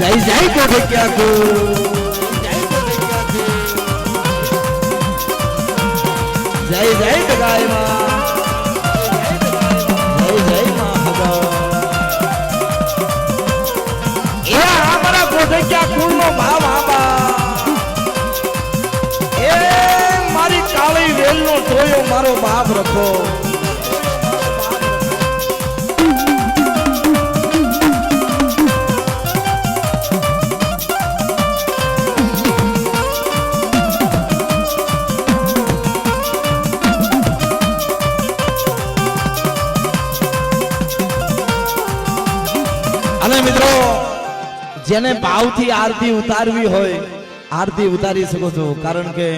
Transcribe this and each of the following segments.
જય જય ગોઢિયા કુળ, જય જય ગગાય માં, જય જય માં હગા. એ અમારા ગોઢિયા કુળ નો ભાવ આબા, એ મારી કાળી વેલ નો જોયો મારો બાપ રખો. અને મિત્રો જેને ભાવથી આરતી ઉતારવી હોય આરતી ઉતારી શકો છો, કારણ કે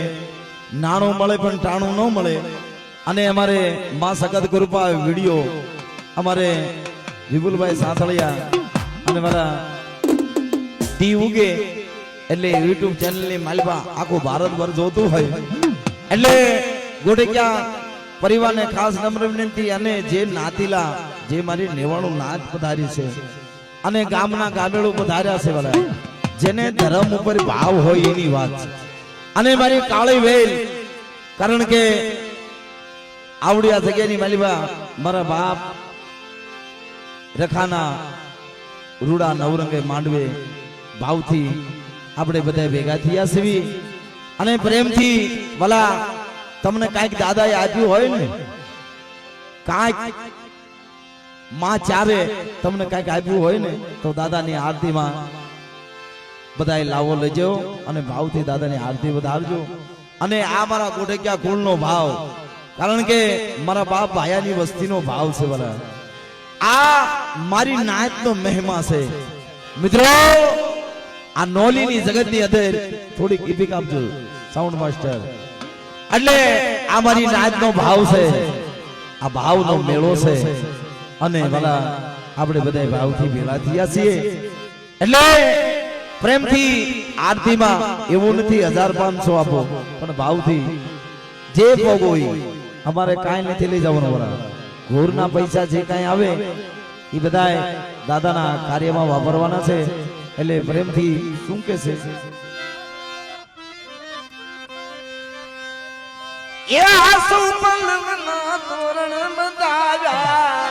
નાણું મળે પણ ટાણું ન મળે. અને અમારે માં સખત કૃપા વિડીયો અમારે વિપુલભાઈ સાંથળિયા અને મારા ટી ઉગે એટલે યુટ્યુબ ચેનલની માલિકા આખું ભારતભર જોતું હોય એટલે ગોઢિયા પરિવારને ખાસ નમ્ર વિનંતી. અને જે નાતીલા જે મારી નેવાણું નાત પધારી છે અને ગામના ગામેડું પધાર્યા છે વાલા, જેને ધર્મ ઉપર ભાવ હોય એની વાત છે. અને મારી કાળી વેલ, કારણ કે આવડિયા જગ્યાની માલિબા મારા બાપ રખાના રૂડા નવરંગે માંડવે ભાવથી આપણે બધા ભેગા થયા છીએ. અને પ્રેમથી વાલા તમને કાંઈક દાદાએ આપ્યું હોય ને, કાંઈક માં ચારે તમને કાંઈક આપ્યું હોય ને, તો દાદાની આરતીમાં બધાએ લાવો લેજો અને ભાવથી દાદાની આરતી વધારજો. અને આ મારા ગોઢિયા કુળનો ભાવ, કારણ કે મારા બાપ ભાયાની વસ્તીનો ભાવ છે વાલા. આ મારી નાતનો મહિમા છે મિત્રો. આ નોલીની જગતની અંદર થોડીક ઇપિક આપજો સાઉન્ડ માસ્ટર. એટલે આ મારી નાતનો ભાવ છે, આ ભાવનો મેળો છે. અને વાલા આપણે બધા ભાવથી ભેળા થયા છીએ. એટલે પ્રેમથી આરતીમાં એવું નથી 1500 આપો, પણ ભાવથી જે ભોગો અમારે કાંઈ નથી લઈ જવાનું વાલા. ઘોરના પૈસા જે કાંઈ આવે એ બધા દાદાના કાર્યમાં વાપરવાના છે. એટલે પ્રેમથી શું કે છે, એ આસુ પલવના તોરણ બંધાવ્યા,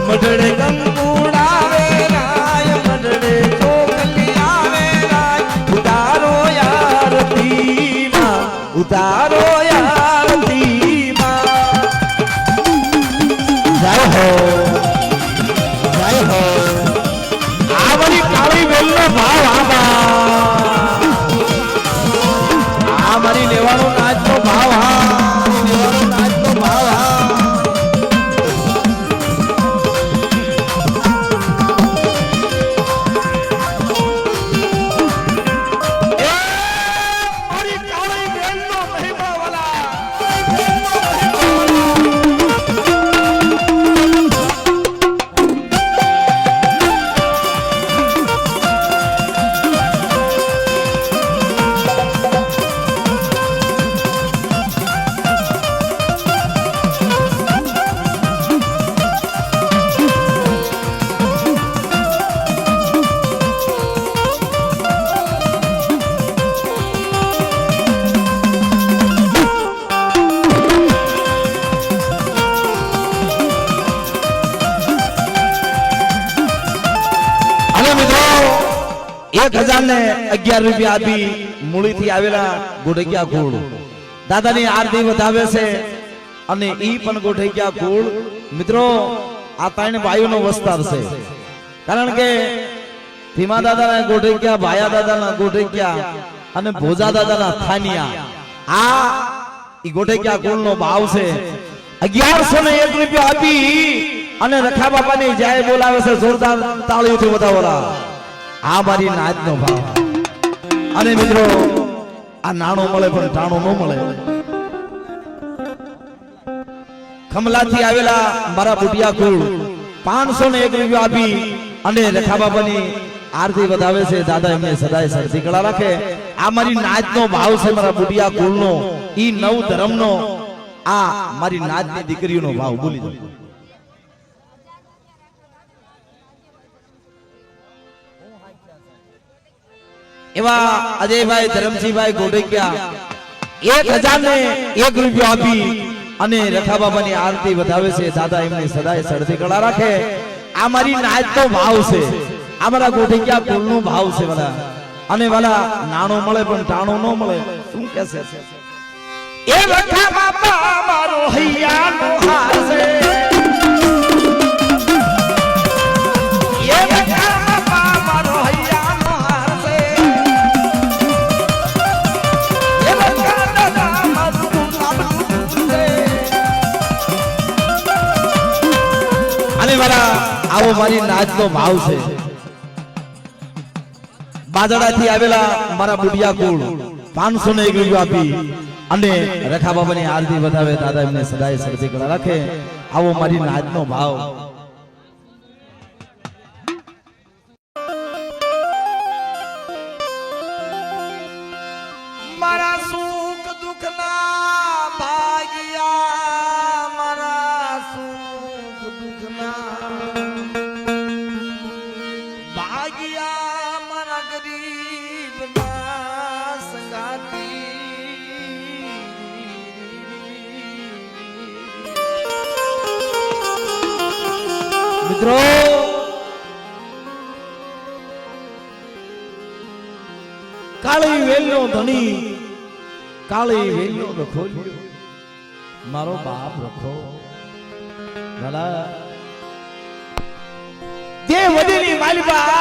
મઢડે કંકુડાવે રાય, મઢડે ચોકલિયાવે રાય, ઉતારો યારતીમાં, ઉતારો યારતીમાં. જય હો, જય હો. આ બધી કાળી વેલનો ભાવ આબા, આ મારી લેવાનો નાચનો ભાવ, હા લેવાનો નાચનો ભાવ. હા ₹1011 આપી મૂળીથી આવેલા ગોઢિયા કુળ દાદાની આરતી વધાવે છે. અને ઈ પણ ગોઢિયા કુળ મિત્રો આ ત્રણ ભાઈઓનો વસ્તાર છે. કારણ કે ભીમા દાદાના ગોઢિયા, ભાયા દાદાના ગોઢિયા અને ભોજા દાદાના થાનિયા, આ ઈ ગોઢિયા કુળનો ભાવ છે. ₹1101 આપી અને રખા બાપાની જય બોલાવે છે. જોરદાર તાળીઓથી વધાવોલા. આ મારી નાચનો ભાવ. અને મિત્રો આ નાણું મળે પણ ટાણું ન મળે. ખમલાથી આવેલા મારા બુટિયા કુળ 501 રૂપિયા આપી અને રખા બાબાની આરતી વધાવે છે. દાદા એમને સદાય સરથી કળા રાખે. આ મારી નાચનો ભાવ છે, મારા બુટિયા કુળનો, ઈ નવ ધર્મનો, આ મારી નાચની દીકરીઓનો ભાવ. બોલી દો એવા અજયભાઈ ધરમસિંહભાઈ ગોડકિયા 1001 રૂપિયા આપી અને રખા બાબાની આરતી વધાવે છે. દાદા એમને સદાય સરથી કળા રાખે. આ મારી નાચનો ભાવ છે, આ મારા ગોઢિયા કુળનો ભાવ છે વાલા. અને વાલા નાણો મળે પણ ટાણો ન મળે. શું કહેશે એ રખા બાબા મારો હૈયાનો હાર છે. એ રખા બાબા મારો હૈયાનો હાર છે. એ રખા દાદા મારું ગુલાબનું છે. અને વાલા આવો મારી નાચનો ભાવ છે. બાજડાથી આવેલા મારા બુડિયા કુળ 501 રૂપિયા આપી અને રખા બાબાની આરતી વધાવે. દાદા એમને સદાય સરથી કળા રાખે. આવો મારી નાચનો ભાવ. મારા સુખ દુઃખના ભાગ્યા, મારા સુખ દુઃખના ભાગ્યા, મારા ગરીબના સંગાતી. મિત્રો કાળી વેલનો ધણી, કાળી વેલનો રખો, મારો બાપ રખો ભલા. જે વડીલી માલિબા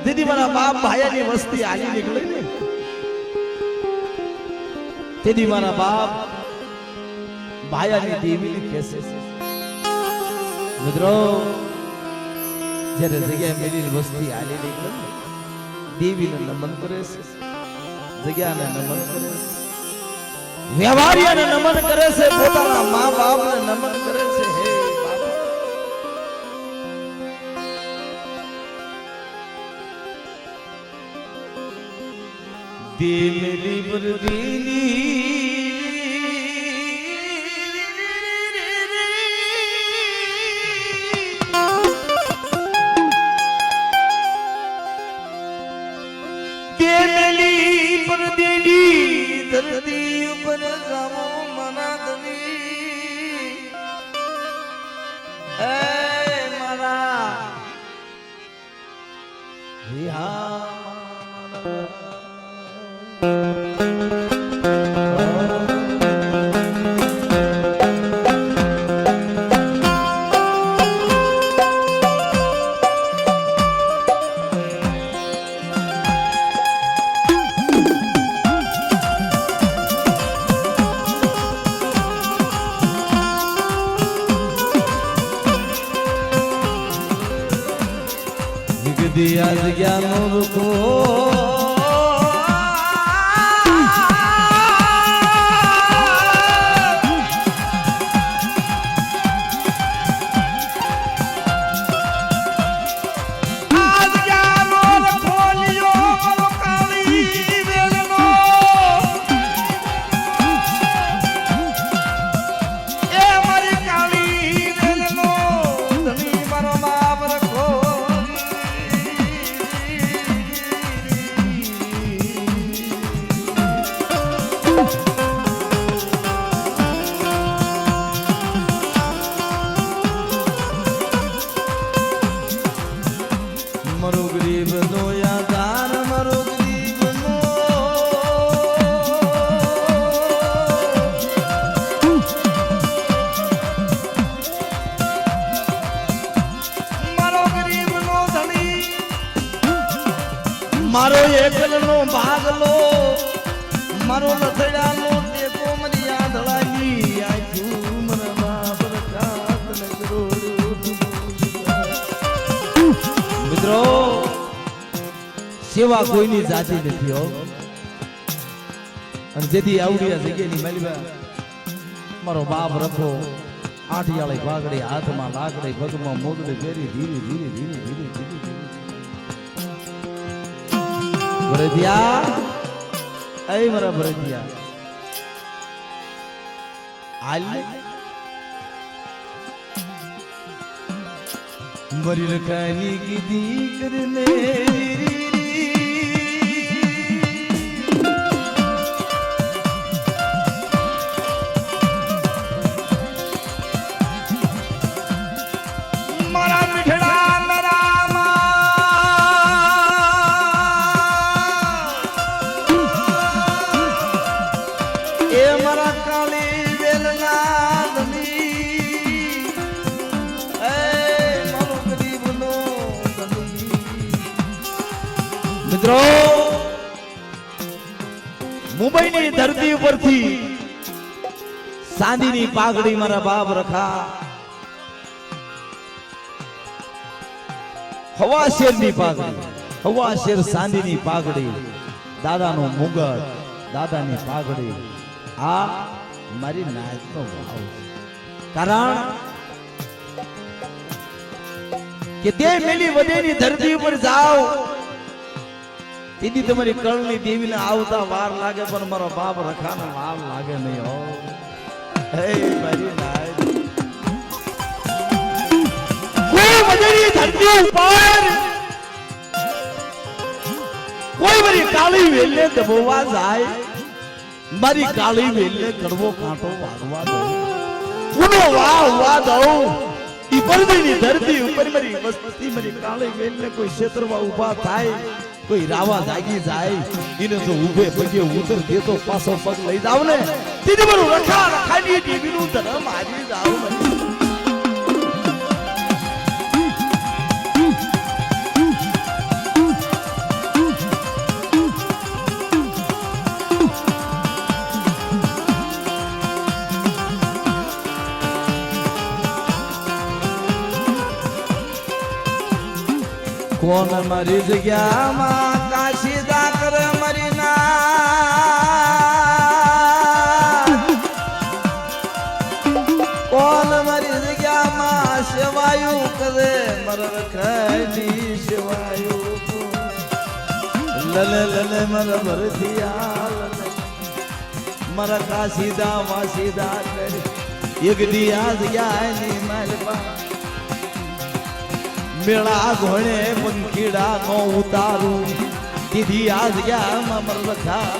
દીદી મારા બાપ ભાયાની વસ્તી આલી નીકળે ને, દીદી મારા બાપ ભાયાની દેવીને કહેશે. મિત્રો જ્યારે જગ્યાએ મેરી વસ્તી આલી નીકળે ને, દેવીને નમન કરે છે, જગ્યાને નમન કરે છે, વ્યવહારિયાને નમન કરે છે, પોતાના મા બાપને નમન કરે છે. હે બાપા, દિલની બરદીની ધરતી ઉપર રામો મનાદની. એ મારા દિયા જગ્યાનો રૂખો મારો એકલનો ભાગલો, મારો લથડાનો ટેકો મરી આંધળાની આખું મને બાપ રખાત નગરો. મિત્રો સેવા કોઈની જાતિ નથી હો. અને જેથી આવડી આ જગ્યાની માલિબા મારો બાપ રખો આઠિયાળી પાઘડી હાથમાં લાકડી પગમાં મોગડી પહેરી ધીરે ધીરે ધીરે ધીરે ધીરે ભરતિયા એ મારા ભરતિયા હાલ મરી લખાની કીધી કરને મિત્રો મુંબઈની ધરતી ઉપરથી ચાંદીની પાઘડી મારા બાપ રખા હવા શેરની પાઘડી હવા શેર ચાંદીની પાઘડી દાદાનો મુગટ દાદાની પાઘડી આ મારી નાચનો ભાવ કારણ કે તે મેલી વધેની ધરતી ઉપર જાઓ દીદી તમારી કળની દેવીને આવતા વાર લાગે પણ મારો બાપ રખાને વાર લાગે નહીં હો હે મારી નાય કોઈ મજરી ધરતી ઉપર કોઈ મારી કાળી વેલે દબોવા જાય મારી કાળી વેલે કડવો કાંટો વાગવા દો ઉનો વાહ દઉં ઈ પરદેની ધરતી ઉપર મારી વસ્તી મારી કાળી વેલે કોઈ ક્ષેત્રમાં ઊભા થાય કોઈ રાવા જાગી જાય એને તો ઊભે પગે ઉતર દે તો પાછો પગ લઈ જાવ ને દીદી મારું રખા રખાની ટીવીનું ધરમ આવી જાવ કોણ મારી જગ્યામાં કાશી દાકર મરી ના કોણ મારી જગ્યામાં સેવાયું કરે મરણ ખાઈ સેવાયું લલે લલે મર ભરતિયા મર કાશીદા વાસીદા કરી એક દી આ જગ્યાની માલપા મેળા ઘોડે પંખીડા નો ઉતારું દીધી આજ ગયા મર રખા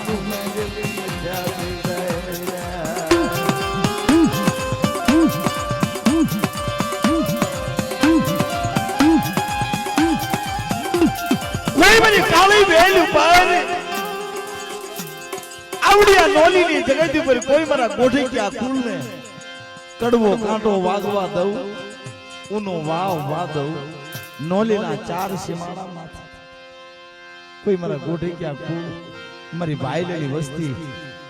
કાળી વેલ ઉપર આવડિયા નોલીની જગત ઉપર કોઈ મારા ગોઠિયા કુલને કડવો કાંટો વાગવા દઉં ઉનો વાવ દઉં નોલીના ચાર સીમાડા માથે કોઈ મારા ગોઠી ક્યાં કુલ મારી ભાઈલેલી વસ્તી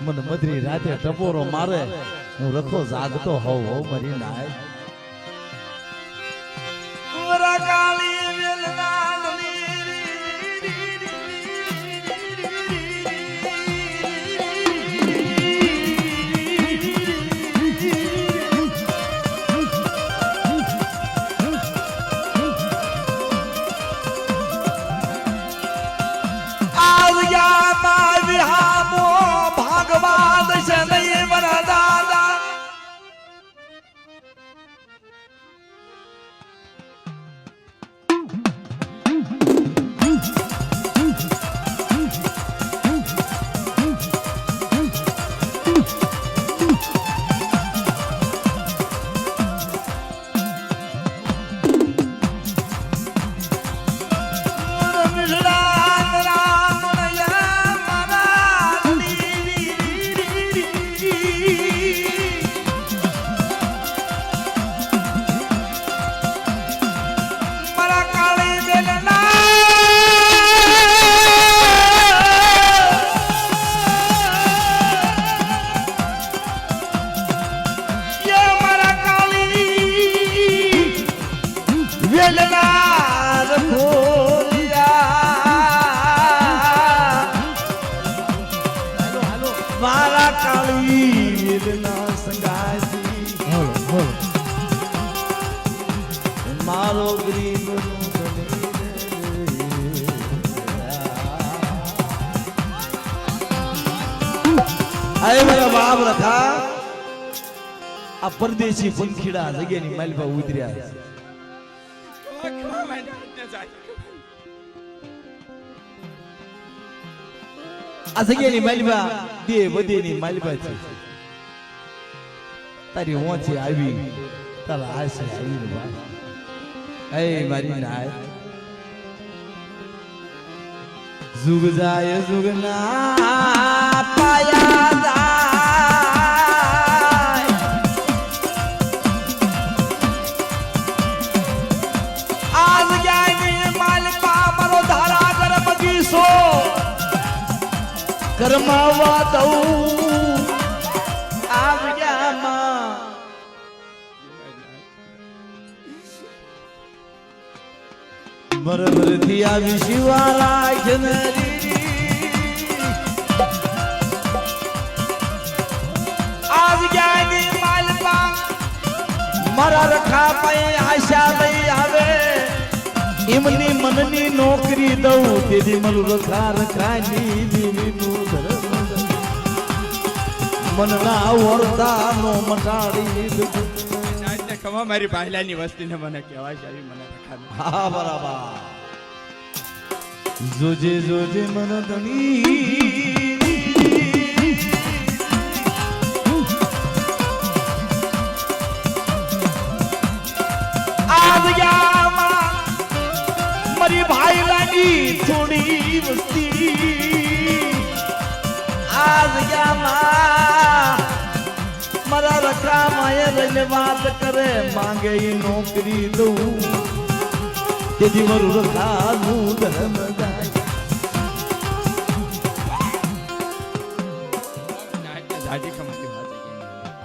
મને મધરી રાતે ટપોરો મારે હું રખો જાગતો હોવ મારી નાય કુરા કાળી વેલના મારો ગરીબ આય મારા બાપ રખા આ પરદેશી પંખીડા જગ્યાની માલપા ઉતર્યા છે આ જગ્યાની માલપા બે બધીની માલપા છે તારી હોંચી આવી તારા આશે આવી ને ભાઈ એ મારી નાય जुग जाय जुगना पाया जाय आज ज्ञानी मालपा मारो धारा कर बगीचो करमावा दऊ आज ज्ञामा बरोबर थी આવી શિવાલા જનરી આજ જ્ઞાની માલપા મારા રખા પઈ આશા લઈ આવે એમની મનની નોકરી દઉં તેથી મરું રખા રખાની દીવીનું ધર્મ મનના વર્તાનો મટાડી દઉં કમા મારી પહેલાની વસ્તીને મને કહેવાય છે મને હા બરાબર જોજે જોજે મન ધણી આજ ગામમાં મારી ભાઈલાની થોડી વસ્તી આજ ગામમાં મારા રખા માય રહીને વાત કરે માંગે ઈ નોકરી દઉં તેથી મારું રખાનું ધર્મ જાય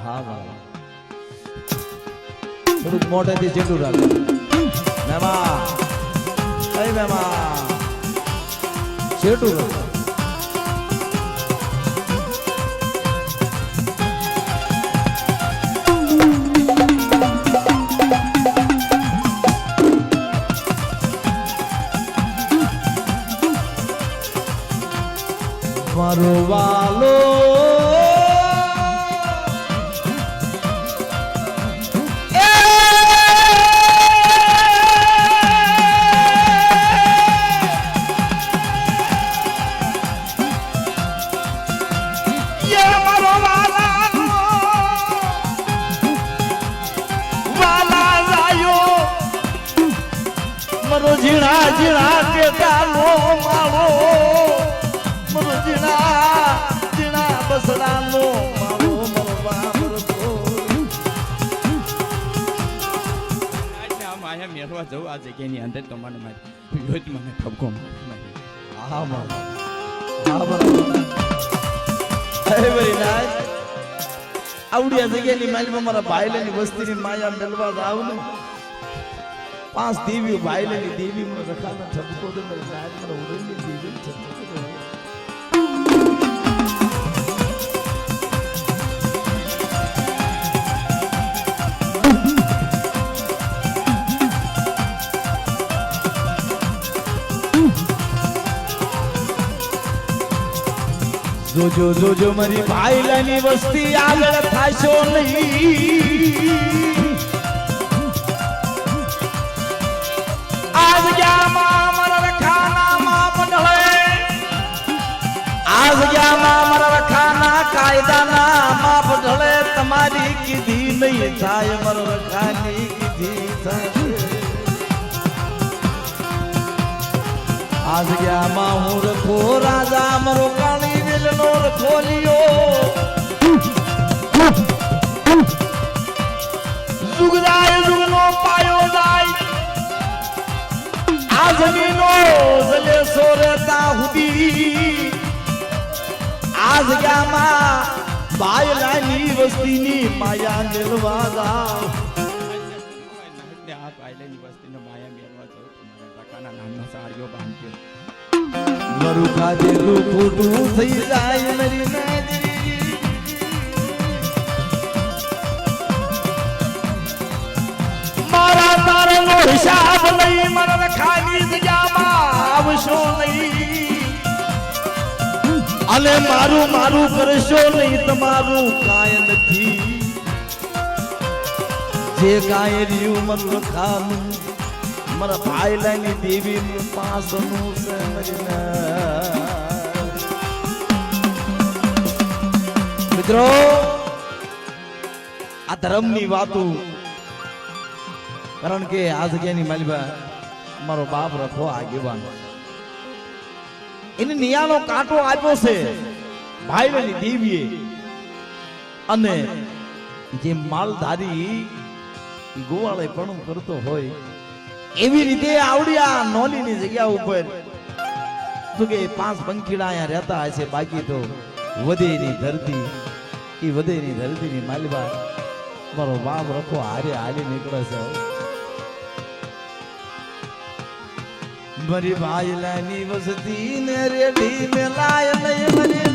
હા બાબા થોડુંક મોઢેથી ચેટું રાખો મેમા અરે મેમા ચેટું રાખો મારો વાલો મારો ઝીણા ઝીણા કે કાલો મારો જીણા બસડાનો મારો મરવા મરતો આજના માયા મેરવા જવું આ જગ્યાની અંદર તો મને મારી યોજ મને ઠપકો મારી હા માં હા બરાબર અરે વેરી નાઈસ આવડિયા જગ્યાની માલમાં મારા ભાઈલાની વસ્તીની માયા મેલવા જાવ ને 5 દેવી ભાઈલાની દેવી મને રખાના ઠપકો દે મારી સાહેબ મને ઉડેલી દેવી ઠપકો દે જોજો જોજો મારી ભાઈલાની વસ્તી આગળ થાશો નહીં આજ ગામમાં મારા રખાના માપ ઢળે આજ ગામમાં મારા રખાના કાયદાના માપ ઢળે તમારી કીધી નહીં થાય મારા રખાની કીધી થાય આજ ગામમાં હું રખો રાજા મારો કાળી વેલનો રખોલિયો જુગ જાય જુગનો પાયો જાય આ જમીનો જલે સોરતા હુદી આ જગ્યામાં બાયલાની વસ્તીની માયા મેળવા જાવ આ પહેલાની વસ્તીને માયા મેરવા જવું તમારા કાકાના નામનો સાડીઓ બાંધ્યો મરું ખાધેલું ખોટું થઈ જાય મારી નાદરી મારા તારનો હિસાબ અને મારું મારું કરશો નહીં તમારું કાંઈ નથી જે કાંઈ રહ્યું મન ખાનું મારા ભાઈ લાની દેવી પાસનું સમજના મિત્રો આ ધર્મની વાતો કારણ કે આ જગ્યાની માલિબા મારો બાપ રખો આગેવાન એને નિયાનો કાંટો આપ્યો છે ભાઈની દેવીએ અને જે માલધારી ગોવાળે પણ કરતો હોય એવી રીતે આવડી આ નોલીની જગ્યા ઉપર તો કે 5 પંખીડા અહીંયા રહેતા હશે બાકી તો વધેની ધરતી એ વધેની ધરતીની માલિબા મારો બાપ રખો હારે હાલી નીકળે છે મારી ભાઈલાની વસતી ને રેડી મેલાય નહીં મરી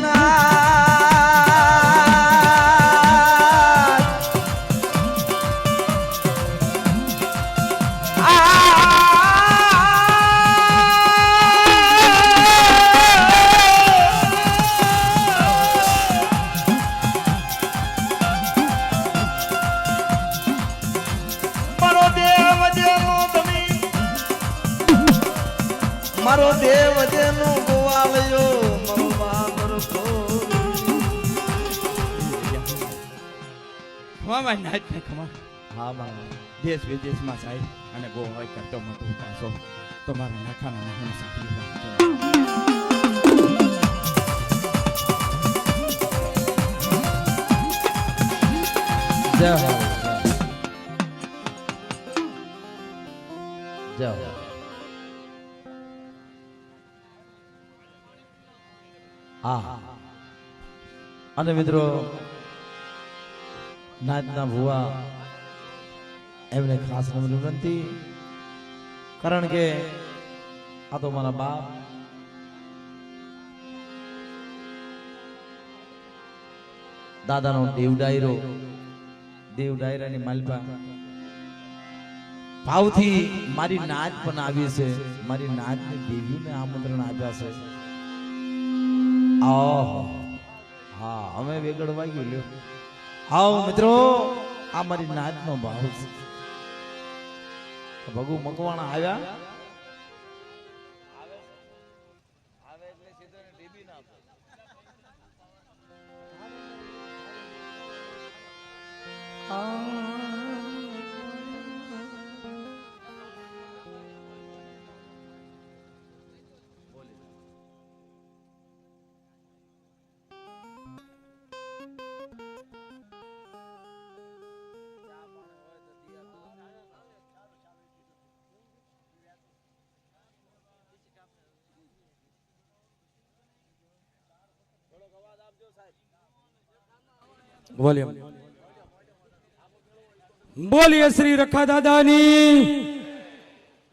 મારો દેવ જેનો ગોવાળ્યો મારો બાપ રખો ખમા નાચ ને ખમા હા મારા દેશ વિદેશમાં સાહેબ અને ગો હોય કરતો મોટો પાછો તમારા નાખાના નાખને સાંભળી જાઓ જાઓ હા અને મિત્રો નાચના ભુવા એમને ખાસ નમ્ર વિનંતી કારણ કે આ તો મારા બાપ દાદાનો દેવ ડાયરાની માલપા ભાવથી મારી નાચ પણ આવી છે મારી નાચની દેવીઓને આમંત્રણ આપ્યા છે હા અમે વેગળ વાગ્યું લ્યો આવો મિત્રો આ મારી નાચનો ભાવ છે ભગુ મકવાણા આવ્યા વોલ્યુમ બોલીએ શ્રી રખા દાદાની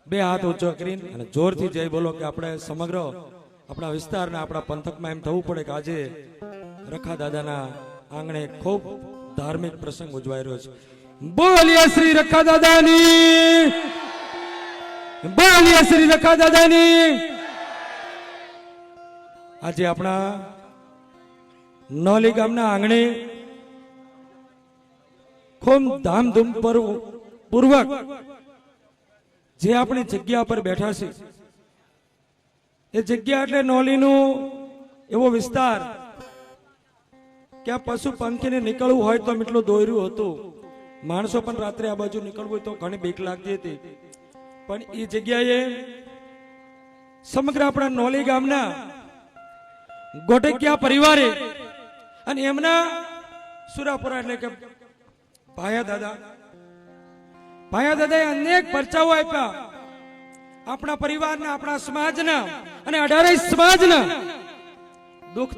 બે હાથ ઊંચો કરીને અને જોરથી જય બોલો કે આપણે સમગ્ર આપણા વિસ્તારના આપણા પંથકમાં એમ થવું પડે કે આજે રખા દાદાના આંગણે ખૂબ ધાર્મિક પ્રસંગ ઉજવાઈ રહ્યો છે બોલીએ શ્રી રખા દાદાની બોલીએ શ્રી રખા દાદાની આજે આપણા નોલી ગામના આંગણે ખૂબ ધામધૂમ પૂર્વક જે આપણી જગ્યા પર બેઠા છે એ જગ્યા એટલે નોલીનું એવો વિસ્તાર કે આ પશુ પંખીને નીકળવું હોય તો એટલું દોર્યું હતું માણસો પણ રાત્રે આ બાજુ નીકળવું હોય તો ઘણી બીક લાગતી હતી પણ એ જગ્યાએ સમગ્ર આપણા નોલી ગામના ગોટકિયા પરિવારે અને એમના સુરાપુરા એટલે કે ભાયા દાદાએ અનેક પરચાઓ આપ્યા આપણા પરિવારના આપણા સમાજના અને 18 સમાજના દુઃખ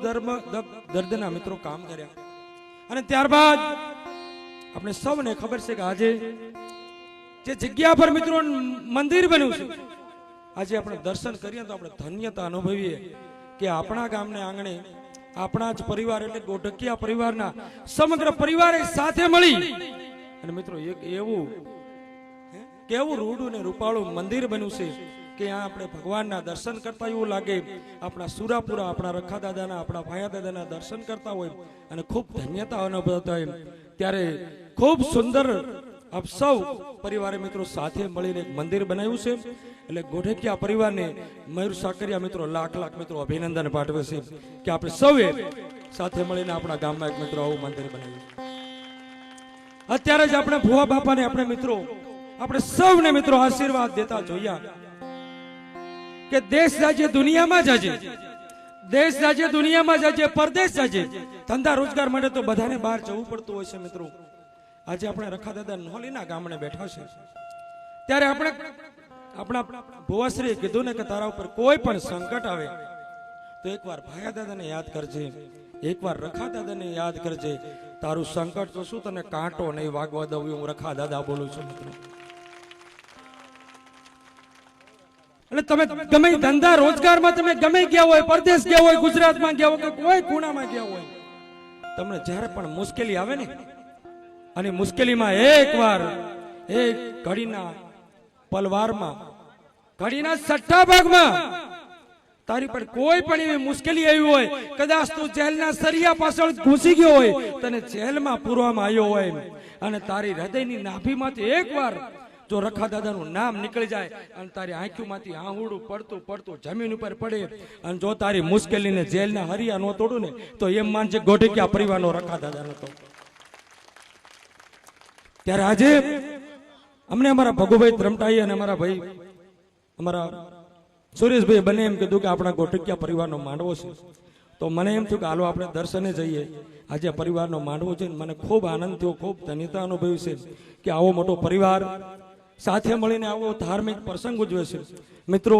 દર્દના મિત્રો કામ કર્યા અને ત્યારબાદ આપણે સૌને ખબર છે કે આજે જે જગ્યા પર મિત્રો મંદિર બન્યું છે આજે આપણે દર્શન કરીએ તો આપણે ધન્યતા અનુભવીએ કે આપણા ગામને આંગણે આપણા જ પરિવાર એટલે ગોઢકિયા પરિવારના સમગ્ર પરિવારે સાથે મળી અને મિત્રો એક એવું કેવું રૂડું ને રૂપાળું મંદિર બન્યું છે કે આ આપણે ભગવાનના દર્શન કરતા એવું લાગે, આપણા સુરાપુરા, આપણા રખા દાદાના, આપણા ભાયા દાદાના દર્શન કરતા હોય અને ખૂબ ધન્યતા અનુભવતા હોય. ત્યારે ખૂબ સુંદર આપ સૌ પરિવારે મિત્રો સાથે મળીને એક મંદિર બનાવ્યું છે. એટલે ગોઢેકિયા પરિવારને મયુર સાકરિયા મિત્રો લાખ લાખ મિત્રો અભિનંદન પાઠવે છે કે આપણે સૌએ સાથે મળીને આપણા ગામમાં એક મિત્રો આવું મંદિર બનાવ્યું. અત્યારે જ આપણે ભુવા બાપાને આપણે મિત્રો આપણે સૌને મિત્રો આશીર્વાદ દેતા જોયા કે દેશ રાજ્ય દુનિયામાં જાજે, દેશ રાજ્ય દુનિયામાં જાજે, પરદેશ જાજે, ધંધા રોજગાર માટે તો બધાને બહાર જવું પડતું હોય છે મિત્રો. આજે આપણે રખા દાદા નોલીના ગામડે બેઠા છે ત્યારે આપણે આપણા ભુવાશ્રીએ કીધું ને કે તારા ઉપર કોઈ પણ સંકટ આવે તો એકવાર ભાયા દાદાને યાદ કરજે, એકવાર રખા દાદાને યાદ કરજે. તારું સંકટ તો શું તને કાંટો નહીં વાગવા દઉં, હું રખા દાદા બોલું છું મિત્રો. એટલે તમે ગમે ધંધા રોજગારમાં તમે ગમે ગયા હોય, પરદેશ ગયા હોય, ગુજરાતમાં ગયા હોય કે કોઈ ખૂણામાં ગયા હોય, તમને જ્યારે પણ મુશ્કેલી આવે ને, અને મુશ્કેલીમાં એકવાર એક ઘડીના પલવારમાં, ઘડીના છઠ્ઠા ભાગમાં તારી પર કોઈ પણ એવી મુશ્કેલી આવી હોય, કદાચ તું જેલના સરિયા પાછળ ઘૂસી ગયો હોય, તને જેલમાં પૂરવામાં આવ્યો હોય અને તારી હૃદયની નાભીમાંથી એકવાર જો રખા દાદાનું નામ નીકળી જાય અને તારી આંખોમાંથી આહુડું પડતું પડતું જમીન ઉપર પડે અને જો તારી મુશ્કેલીને જેલના હરિયા નો તોડું ને તો એમ માનજે ગોઢેકિયા પરિવારનો રખા દાદા નતો. ત્યારે આજે અમને અમારા ભગુભાઈ ત્રમટાઈ અને અમારા ભાઈ અમારા સુરેશભાઈ બંને એમ કીધું કે આપણા ગોઢેકિયા પરિવારનો માંડવો છે. તો મને એમ થયું કે હાલો આપણે દર્શને જઈએ. આજે પરિવારનો માંડવો છે, મને ખૂબ આનંદ થયો, ખૂબ ધન્યતા અનુભવી છે કે આવો મોટો પરિવાર સાથે મળીને આવો ધાર્મિક પ્રસંગ ઉજવે છે. મિત્રો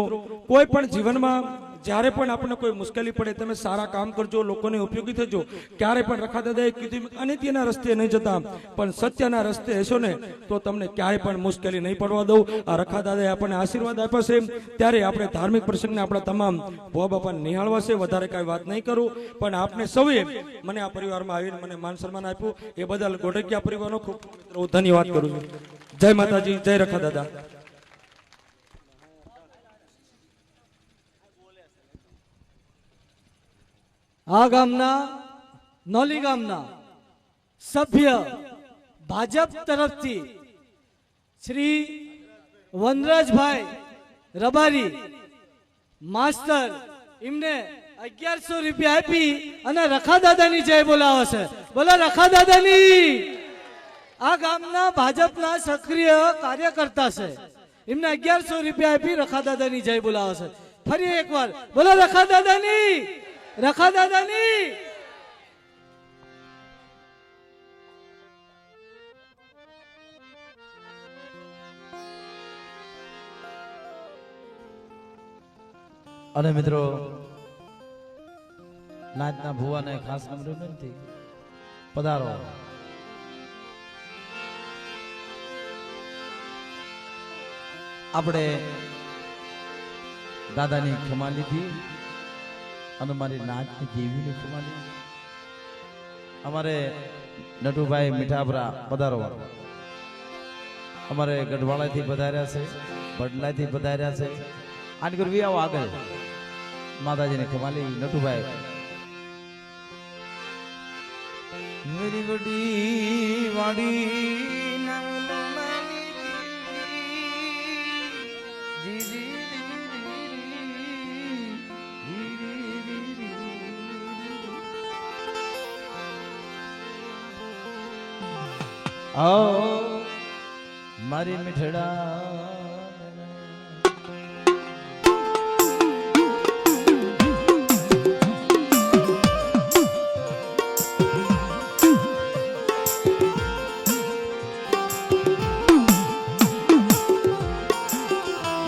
કોઈ પણ જીવનમાં જ્યારે પણ આપણને કોઈ મુશ્કેલી પડે તમે સારા કામ કરજો, લોકોને ઉપયોગી થજો. ક્યારે પણ રખા દાદાએ કીધું અનિત્યના રસ્તે નહીં જતા પણ સત્યના રસ્તે હશો ને તો તમને ક્યારેય પણ મુશ્કેલી નહીં પડવા દઉં. આ રખા દાદાએ આપણને આશીર્વાદ આપ્યા છે. ત્યારે આપણે ધાર્મિક પ્રસંગને આપણા તમામ ભુવા બાપાને નિહાળવા છે. વધારે કાંઈ વાત નહીં કરું પણ આપને સૌએ મને આ પરિવારમાં આવીને મને માન સન્માન આપ્યું એ બદલ ગોઢેકિયા પરિવારનો ખૂબ ખૂબ ધન્યવાદ કરું છું. જય માતાજી, જય રખા દાદા. આ ગામના નોલી ગામના સભ્ય ભાજપ તરફથી શ્રી વનરાજભાઈ રબારી માસ્ટર એમને 1100 રૂપિયા આપી અને રખા દાદાની જય બોલાવે છે. બોલો રખા દાદાની. આ ગામના ભાજપના સક્રિય કાર્યકર્તા છે, એમને 1100 રૂપિયા આપી રખા દાદાની જય બોલાવે છે. ફરી એકવાર બોલો રખા દાદાની, રખા દાદાની. અને મિત્રો નાચના ભુવાને ખાસ નમ્ર વિનંતી, પધારો. આપણે દાદાની ક્ષમા લીધી અને મારી નાચની દેવીની ક્ષમા લીધી. અમારે નટુભાઈ મીઠાપરા પધારો. અમારે ગઢવાળાથી પધાર્યા છે, બડલાથી પધાર્યા છે. આની કરવી આવો આગળ માતાજીને ક્ષમા લી. નટુભાઈ મેરી બડી વાડી મારી મીઠડા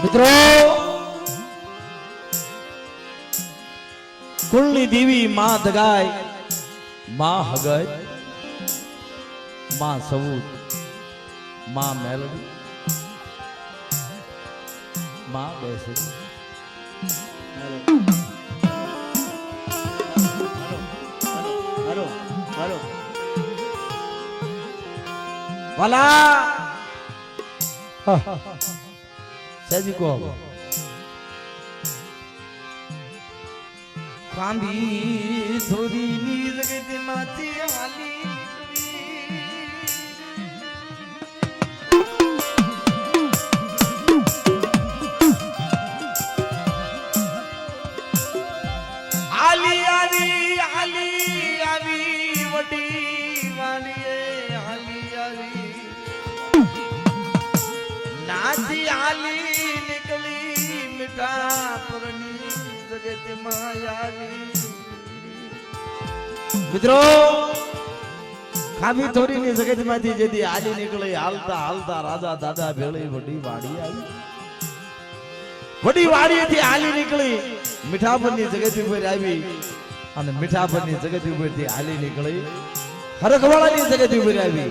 મિત્રો કુળની દેવી માં દગાય, માં હગય, માં સવૂત, માં મેલડી, માં બેસે. વાલા સજી કો ખાંભી થોરીની જગતમાંથી હાલી આલી આવી આલી આવી વડી વાલીએ આલી આવી નાથી આલી નીકળી મીઠા પરની જગતમાં આવી મિત્રો ખામી થોરીની જગતમાંથી જેથી આલી નીકળી હાલતા હાલતા રાજા દાદા ભેળી વડી વાડી આવી વડી વાડીએથી હાલી નીકળી મીઠાપરની જગત ઉપર આવી અને મીઠાપરની જગત ઉપરથી હાલી નીકળી હરખવાળાની જગત ઉપર આવી